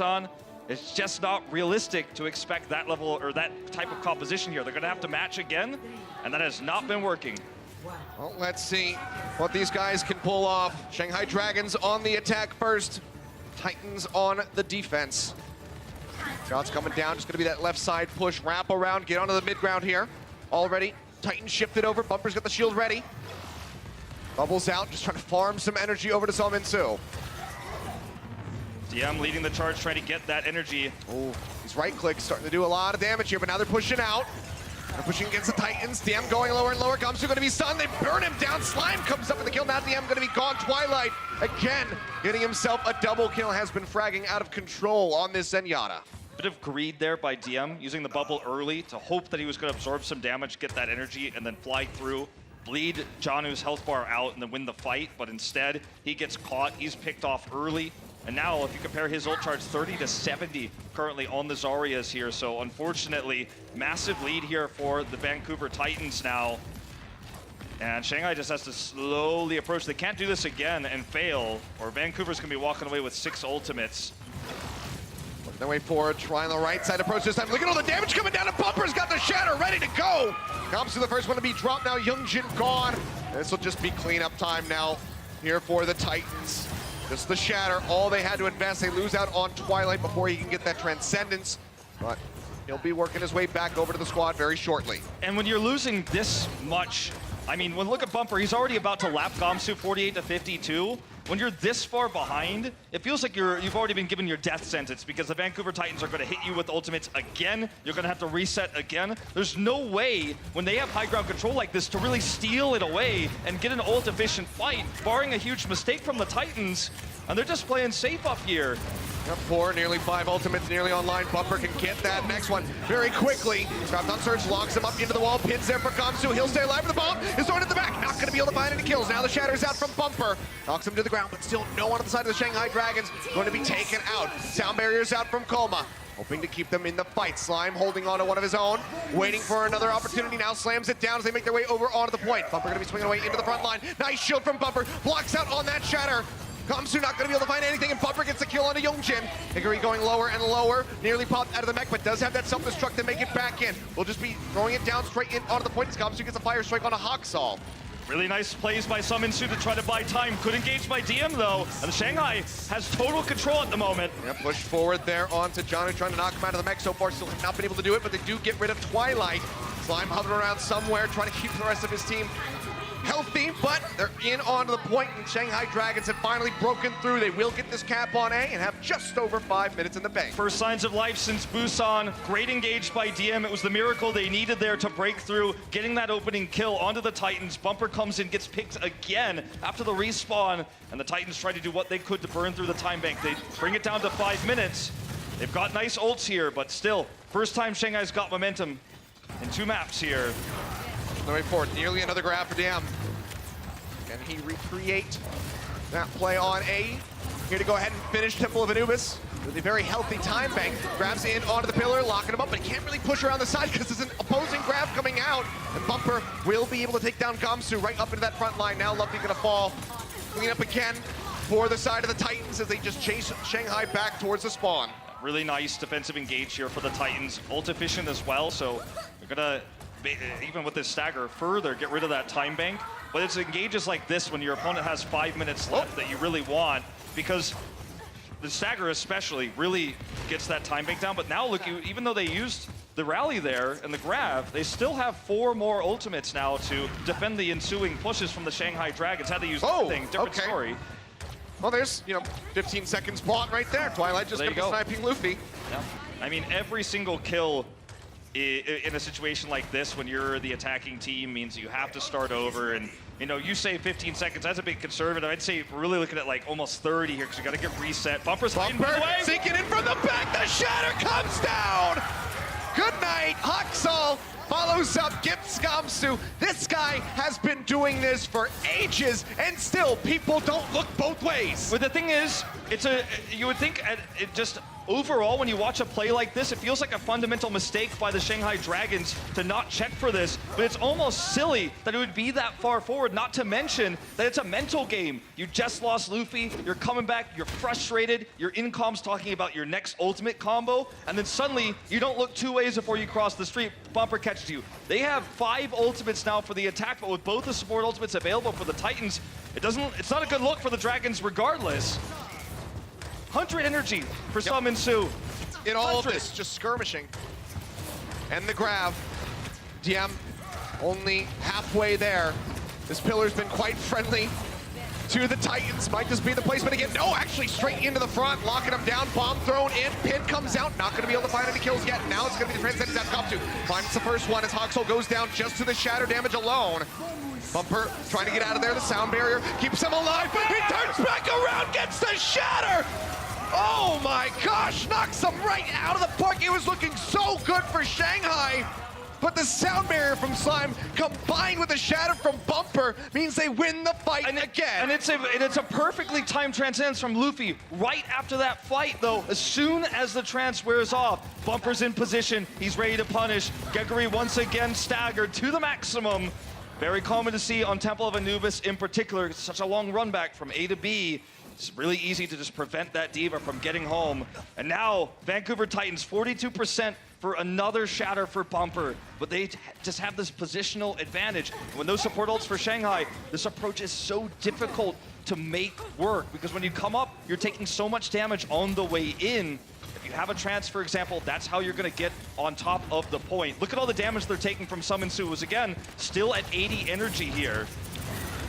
on, it's just not realistic to expect that level or that type of composition here. They're going to have to match again, and that has not been working. Well, let's see what these guys can pull off. Shanghai Dragons on the attack first. Titans on the defense. Shots coming down, just going to be that left side push, wrap around, get onto the mid ground here. Already, Titans shifted over, Bumper's got the shield ready. Bubbles out, just trying to farm some energy over to Salminsu. DM leading the charge, trying to get that energy. Oh, he's right click, starting to do a lot of damage here, but now they're pushing out. They're pushing against the Titans. DM going lower and lower. Gamsu going to be stunned. They burn him down. Slime comes up with the kill. Now DM going to be gone. Twilight again getting himself a double kill. Has been fragging out of control on this Zenyatta. Bit of greed there by DM, using the bubble early to hope that he was going to absorb some damage, get that energy, and then fly through, bleed Janu's health bar out, and then win the fight. But instead, he gets caught. He's picked off early. And now, if you compare his ult charge, 30 to 70 currently on the Zaryas here. So unfortunately, massive lead here for the Vancouver Titans now. And Shanghai just has to slowly approach. They can't do this again and fail, or Vancouver's gonna be walking away with 6 ultimates. Working their way forward, trying the right side approach this time. Look at all the damage coming down, and Bumper's got the shatter ready to go. Gamsu the first one to be dropped now, Youngjin gone. This will just be cleanup time now here for the Titans. Just the shatter, all they had to invest. They lose out on Twilight before he can get that Transcendence. But he'll be working his way back over to the squad very shortly. And when you're losing this much, I mean, when look at Bumper, he's already about to lap Gamsu 48 to 52. When you're this far behind, it feels like you've already been given your death sentence, because the Vancouver Titans are going to hit you with ultimates again. You're going to have to reset again. There's no way, when they have high ground control like this, to really steal it away and get an ult-efficient fight, barring a huge mistake from the Titans. And they're just playing safe up here. Yep, 4, nearly 5 ultimates nearly online. Bumper can get that next one very quickly. Trapped on Surge, locks him up into the wall. Pins there for Gamsu. He'll stay alive with the bomb. Is thrown at the back. Not going to be able to find any kills. Now the shatter's out from Bumper. Knocks him to the ground, but still no one on the side of the Shanghai Dragons going to be taken out. Sound barriers out from Kolma. Hoping to keep them in the fight. Slime holding on to one of his own. Waiting for another opportunity. Now slams it down as they make their way over onto the point. Bumper going to be swinging away into the front line. Nice shield from Bumper. Blocks out on that shatter. Gamsu not going to be able to find anything, and Bumper gets a kill onto Youngjin. Hickory going lower and lower, nearly popped out of the mech, but does have that self-destruct to make it back in. We'll just be throwing it down straight in onto the point as Gamsu gets a fire strike on a Hawksall. Really nice plays by Salminsu to try to buy time. Good engage by DM though, and Shanghai has total control at the moment. Yeah, push forward there onto Janu, trying to knock him out of the mech so far. Still have not been able to do it, but they do get rid of Twilight. Slime hovering around somewhere, trying to keep the rest of his team healthy, but they're in onto the point, and Shanghai Dragons have finally broken through. They will get this cap on A and have just over 5 minutes in the bank. First signs of life since Busan. Great engaged by DM. It was the miracle they needed there to break through, getting that opening kill onto the Titans. Bumper comes in, gets picked again after the respawn, and the Titans try to do what they could to burn through the time bank. They bring it down to 5 minutes. They've got nice ults here, but still, first time Shanghai's got momentum in 2 maps here. The way forward, nearly another grab for DM. Can he recreate that play on A? Here to go ahead and finish Temple of Anubis with a very healthy time bank. Grabs in onto the pillar, locking him up, but he can't really push around the side because there's an opposing grab coming out. And Bumper will be able to take down Gamsu right up into that front line. Now Lovely gonna fall. Clean up again for the side of the Titans as they just chase Shanghai back towards the spawn. Really nice defensive engage here for the Titans. Ult efficient as well, so they're gonna, even with this stagger, further get rid of that time bank. But it's engages like this when your opponent has 5 minutes left that you really want, because the stagger especially really gets that time bank down. But now look, even though they used the rally there and the grab, they still have 4 more ultimates now to defend the ensuing pushes from the Shanghai Dragons. Had to use anything, different story. Well, there's, 15 seconds bought right there. Twilight just gonna be sniping Luffy. Yeah. I mean, every single kill in a situation like this, when you're the attacking team, means you have to start over. And you say 15 seconds, that's a bit conservative. I'd say we're really looking at like almost 30 here, because you got to get reset. Bumper sinking in from the back, the shatter comes down! Good night, Hawksall follows up, gets Gamsu. This guy has been doing this for ages, and still people don't look both ways. But the thing is, you would think it just overall, when you watch a play like this, it feels like a fundamental mistake by the Shanghai Dragons to not check for this, but it's almost silly that it would be that far forward, not to mention that it's a mental game. You just lost Luffy, you're coming back, you're frustrated, your in-comms talking about your next ultimate combo, and then suddenly you don't look two ways before you cross the street, Bumper catches you. They have 5 ultimates now for the attack, but with both the support ultimates available for the Titans, it's not a good look for the Dragons regardless. 100 energy for Summon Su. In all of this, just skirmishing. And the grab. DM only halfway there. This pillar's been quite friendly to the Titans. Might just be the placement again. No, actually straight into the front, locking them down. Bomb thrown in, pin comes out. Not gonna be able to find any kills yet. Now it's gonna be the Transcendence at top 2. Finds the first one as Hoxel goes down just to the shatter damage alone. Bumper trying to get out of there. The sound barrier keeps him alive. He turns back around, gets the shatter. Oh my gosh, knocks him right out of the park. It was looking so good for Shanghai, but the sound barrier from Slime combined with the shatter from Bumper means they win the fight again. And it's a perfectly timed transcendence from Luffy. Right after that fight though, as soon as the trance wears off, Bumper's in position, he's ready to punish. Gregory once again staggered to the maximum. Very common to see on Temple of Anubis in particular. It's such a long run back from A to B. It's really easy to just prevent that Diva from getting home. And now, Vancouver Titans, 42% for another shatter for Bumper. But they just have this positional advantage. And when those support ults for Shanghai, this approach is so difficult to make work. Because when you come up, you're taking so much damage on the way in. If you have a trance, for example, that's how you're going to get on top of the point. Look at all the damage they're taking from Summon Su, who's again, still at 80 energy here.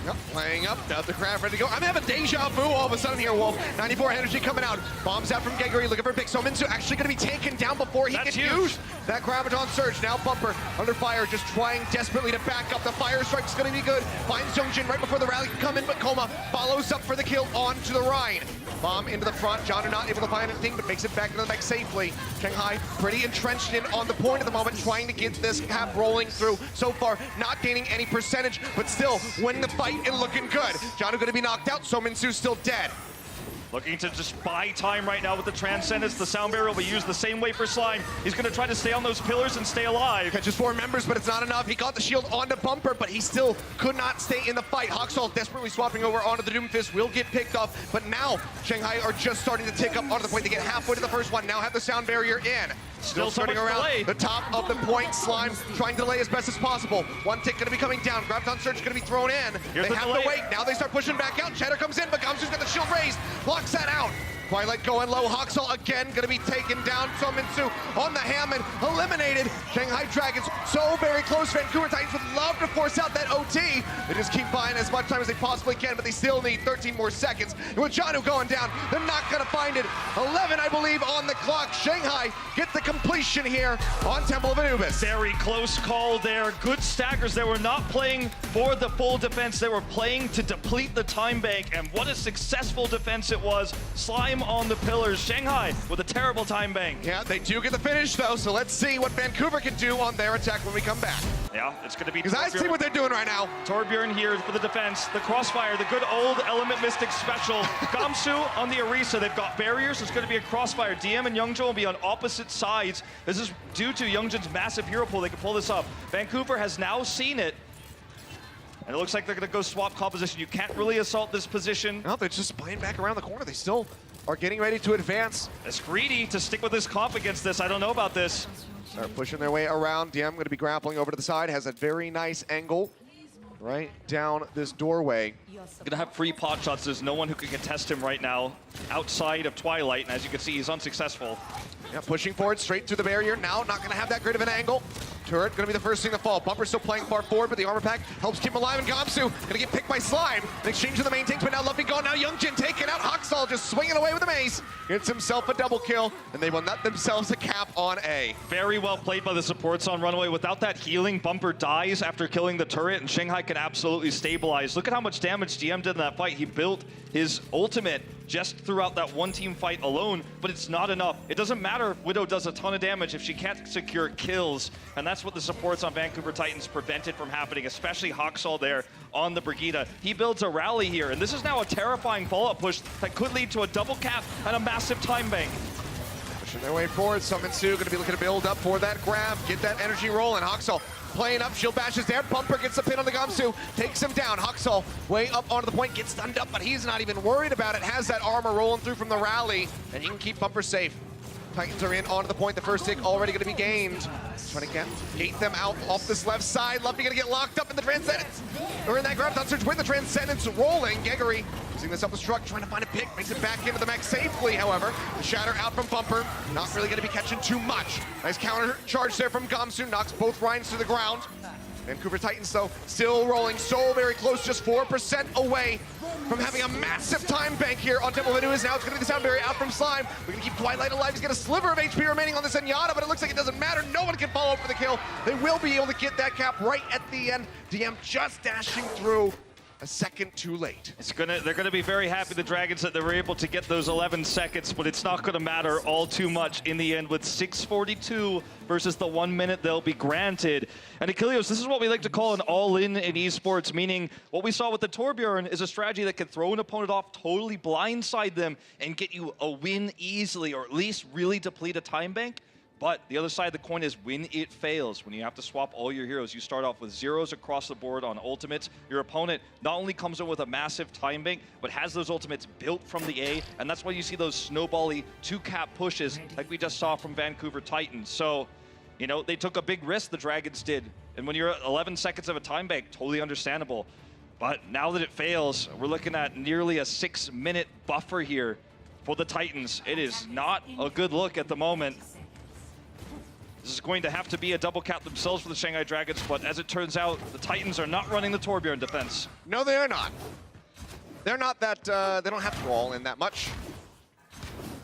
Yep, playing up, now the crab ready to go. I'm having deja vu all of a sudden here, Wolf. 94 energy coming out. Bombs out from Gregory, looking for a pick. So Minsu actually going to be taken down before he can use that Graviton Surge. Now Bumper under fire, just trying desperately to back up. The fire strike's going to be good. Finds Youngjin right before the rally can come in, but Koma follows up for the kill onto the Rhine. Bomb into the front. John not able to find anything, but makes it back into the back safely. Shanghai pretty entrenched in on the point at the moment, trying to get this cap rolling through. So far, not gaining any percentage, but still winning the fight and looking good. John going to be knocked out, so Minsu's still dead. Looking to just buy time right now with the Transcendence. The sound barrier will be used the same way for Slime. He's going to try to stay on those pillars and stay alive. Catches 4 members, but it's not enough. He got the shield onto Bumper, but he still could not stay in the fight. Hoxall desperately swapping over onto the Doomfist, will get picked off, but now Shanghai are just starting to tick up onto the point. They get halfway to the first one, now have the sound barrier in. Still starting around delay. The top of the point. Slime trying to delay as best as possible. One tick going to be coming down. Graviton Surge going to be thrown in. Here's they have delay. to wait. Now they start pushing back out. Cheddar comes in, but Gamsu's got the shield raised. Blocks that out. Twilight going low. Hoxall again going to be taken down. So Minsu on the Hammond, eliminated. Shanghai Dragons so very close. Vancouver Titans would love to force out that OT. They just keep buying as much time as they possibly can, but they still need 13 more seconds. And with Janu going down, they're not going to find it. 11, I believe, on the clock. Shanghai get the completion here on Temple of Anubis. Very close call there. Good staggers. They were not playing for the full defense. They were playing to deplete the time bank, and what a successful defense it was. Slime on the pillars. Shanghai with a terrible time bank. Yeah, they do get the finish though, so let's see what Vancouver can do on their attack when we come back. Yeah, it's going to be because I see what they're doing right now. Torbjorn here for the defense. The crossfire, the good old Element Mystic special. Gamsu on the Orisa. They've got barriers. It's going to be a crossfire. DM and Youngjin will be on opposite sides. This is due to Youngjin's massive hero pool. They can pull this up. Vancouver has now seen it. And it looks like they're going to go swap composition. You can't really assault this position. No, they're just playing back around the corner. They still are getting ready to advance. It's greedy to stick with this comp against this. I don't know about this. Start pushing their way around. DM going to be grappling over to the side. Has a very nice angle right down this doorway. Gonna have free pot shots. There's no one who can contest him right now outside of Twilight. And as you can see, he's unsuccessful. Yeah, pushing forward straight through the barrier. Now not going to have that great of an angle. Turret going to be the first thing to fall. Bumper still playing far forward, but the armor pack helps keep him alive. And Gamsu going to get picked by Slime. In exchange of the main tanks, but now Luffy gone. Now Youngjin taken out. Hoxall just swinging away with the mace. Gets himself a double kill, and they will nut themselves a cap on A. Very well played by the supports on Runaway. Without that healing, Bumper dies after killing the turret, and Shanghai can absolutely stabilize. Look at how much damage GM did in that fight. He built his ultimate just throughout that one team fight alone, but it's not enough. It doesn't matter if Widow does a ton of damage if she can't secure kills, and that's what the supports on Vancouver Titans prevented from happening, especially Hoxall there on the Brigida. He builds a rally here, and this is now a terrifying follow-up push that could lead to a double cap and a massive time bank. pushing their way forward. Summon-Su gonna be looking to build up for that grab, get that energy rolling. Haksal playing up, shield bash is there. Bumper gets the pin on the Gamsu, takes him down. Haksal way up onto the point, gets stunned up, but he's not even worried about it. Has that armor rolling through from the rally, and he can keep Bumper safe. Titans are in onto the point. The first tick already going to be gained. Trying to gate them out off this left side. Luffy going to get locked up in the Transcendence. Or in that grab. Surge with the Transcendence rolling. Geggery using the self-destruct, trying to find a pick. Makes it back into the mech safely, however. The Shatter out from Bumper. Not really going to be catching too much. Nice counter charge there from Gamsu. Knocks both Ryans to the ground. Vancouver Titans, though, still rolling so very close, just 4% away from having a massive time bank here on Temple of ANUBIS. Now it's going to be the Soundberry out from Slime. We're going to keep Twilight alive. He's got a sliver of HP remaining on the Zenyatta, but it looks like it doesn't matter. No one can follow up for the kill. They will be able to get that cap right at the end. DM just dashing through a second too late. They're gonna be very happy, the Dragons, that they were able to get those 11 seconds, but it's not gonna matter all too much in the end with 6:42 versus the 1 minute they'll be granted. And Achilles, this is what we like to call an all-in in esports, meaning what we saw with the Torbjorn is a strategy that can throw an opponent off, totally blindside them, and get you a win easily, or at least really deplete a time bank. But the other side of the coin is when it fails, when you have to swap all your heroes, you start off with zeros across the board on ultimates. Your opponent not only comes in with a massive time bank, but has those ultimates built from the A, and that's why you see those snowbally two-cap pushes like we just saw from Vancouver Titans. So, you know, they took a big risk, the Dragons did. And when you're at 11 seconds of a time bank, totally understandable. But now that it fails, we're looking at nearly a 6-minute buffer here for the Titans. It is not a good look at the moment. This is going to have to be a double cap themselves for the Shanghai Dragons, but as it turns out, the Titans are not running the Torbjorn defense. No, they are not. They're not that, they don't have to all in that much.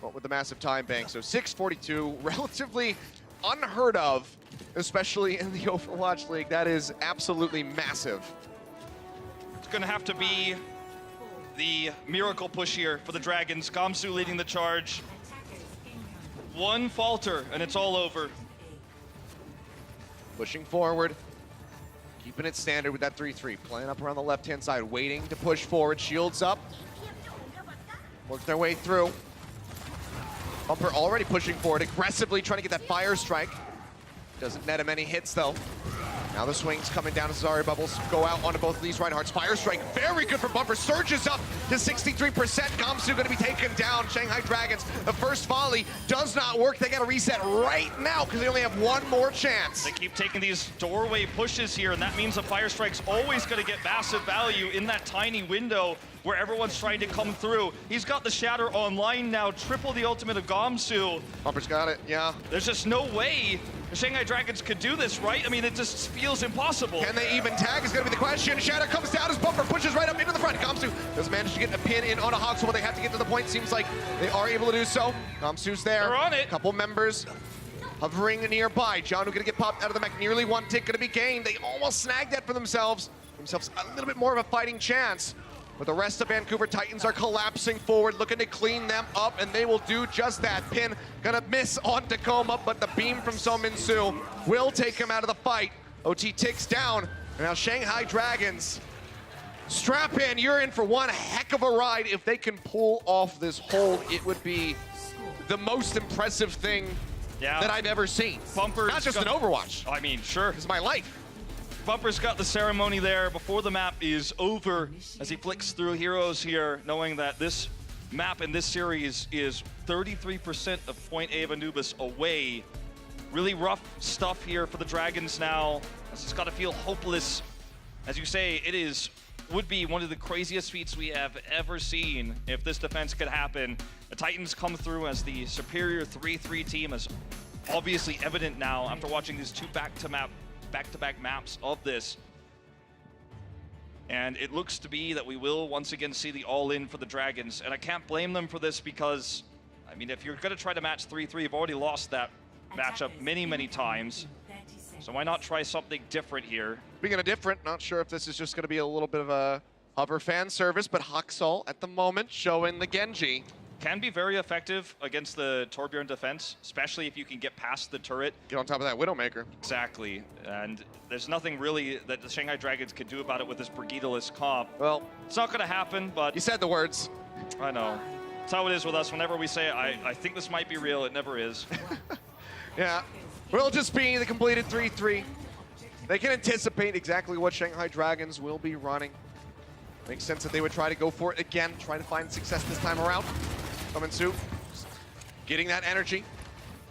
But with the massive time bank, so 6:42, relatively unheard of, especially in the Overwatch League. That is absolutely massive. It's going to have to be the miracle push here for the Dragons. Gamsu leading the charge. One falter, and it's all over. Pushing forward, keeping it standard with that 3-3. Playing up around the left-hand side, waiting to push forward. Shields up. Work their way through. Bumper already pushing forward, aggressively trying to get that fire strike. Doesn't net him any hits, though. Now the swings coming down as Zarya bubbles go out onto both of these Reinhardts. Fire strike, very good for Bumper. Surges up to 63%. Gamsu going to be taken down. Shanghai Dragons, the first volley does not work. They got to reset right now because they only have one more chance. They keep taking these doorway pushes here, and that means the fire strike's always going to get massive value in that tiny window where everyone's trying to come through. He's got the Shatter online now, triple the ultimate of Gamsu. Bumper's got it, yeah. There's just no way the Shanghai Dragons could do this, right? I mean, it just feels impossible. Can they even tag is going to be the question. Shatter comes down as Bumper pushes right up into the front. Gamsu does manage to get a pin in on a Haksal, but they have to get to the point. Seems like they are able to do so. Gamsu's there. They're on it. Couple members hovering nearby. John going to get popped out of the mech. Nearly one tick going to be gained. They almost snagged that for themselves. A little bit more of a fighting chance. But the rest of Vancouver Titans are collapsing forward, looking to clean them up, and they will do just that. Pin gonna miss on Tacoma, but the beam from Summon-Su will take him out of the fight. OT ticks down, and now Shanghai Dragons, strap in, you're in for one heck of a ride. If they can pull off this hold, it would be the most impressive thing that I've ever seen. Bumper's not just in Overwatch. I mean, sure. It's my life. Bumper's got the ceremony there before the map is over as he flicks through heroes here, knowing that this map in this series is 33% of point A of ANUBIS away. Really rough stuff here for the Dragons now. It's got to feel hopeless. As you say, would be one of the craziest feats we have ever seen if this defense could happen. The Titans come through as the superior 3-3 team, as obviously evident now after watching these two back-to-back maps of this. And it looks to be that we will once again see the all-in for the Dragons. And I can't blame them for this because, I mean, if you're going to try to match 3-3, you've already lost that matchup many, many times. So why not try something different here? Speaking of different, not sure if this is just going to be a little bit of a hover fan service, but Haksal at the moment showing the Genji. Can be very effective against the Torbjorn defense, especially if you can get past the turret. Get on top of that Widowmaker. Exactly, and there's nothing really that the Shanghai Dragons could do about it with this Brigitte-less comp. Well, it's not going to happen, but... You said the words. I know. That's how it is with us. Whenever we say, I think this might be real, it never is. Yeah, we'll just be the completed 3-3. They can anticipate exactly what Shanghai Dragons will be running. Makes sense that they would try to go for it again, try to find success this time around. Komensu getting that energy.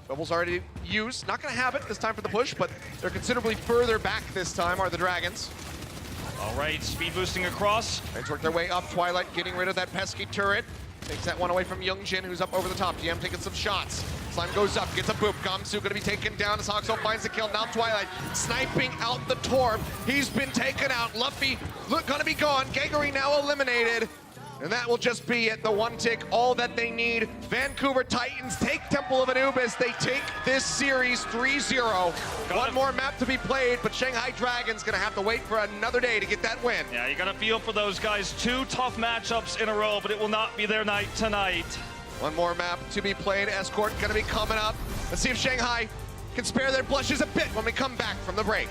Bubble's already used. Not going to have it this time for the push, but they're considerably further back this time are the Dragons. All right, speed boosting across. They work their way up. Twilight getting rid of that pesky turret. Takes that one away from Youngjin, who's up over the top. DM taking some shots. Slime goes up, gets a boop. Gamsu going to be taken down as Hoxo finds the kill. Now Twilight sniping out the Torb. He's been taken out. Luffy going to be gone. Gegari now eliminated. And that will just be it. The one tick, all that they need. Vancouver Titans take Temple of Anubis. They take this series 3-0. One more map to be played, but Shanghai Dragons going to have to wait for another day to get that win. Yeah, you got to feel for those guys. 2 tough matchups in a row, but it will not be their night tonight. One more map to be played. Escort going to be coming up. Let's see if Shanghai can spare their blushes a bit when we come back from the break.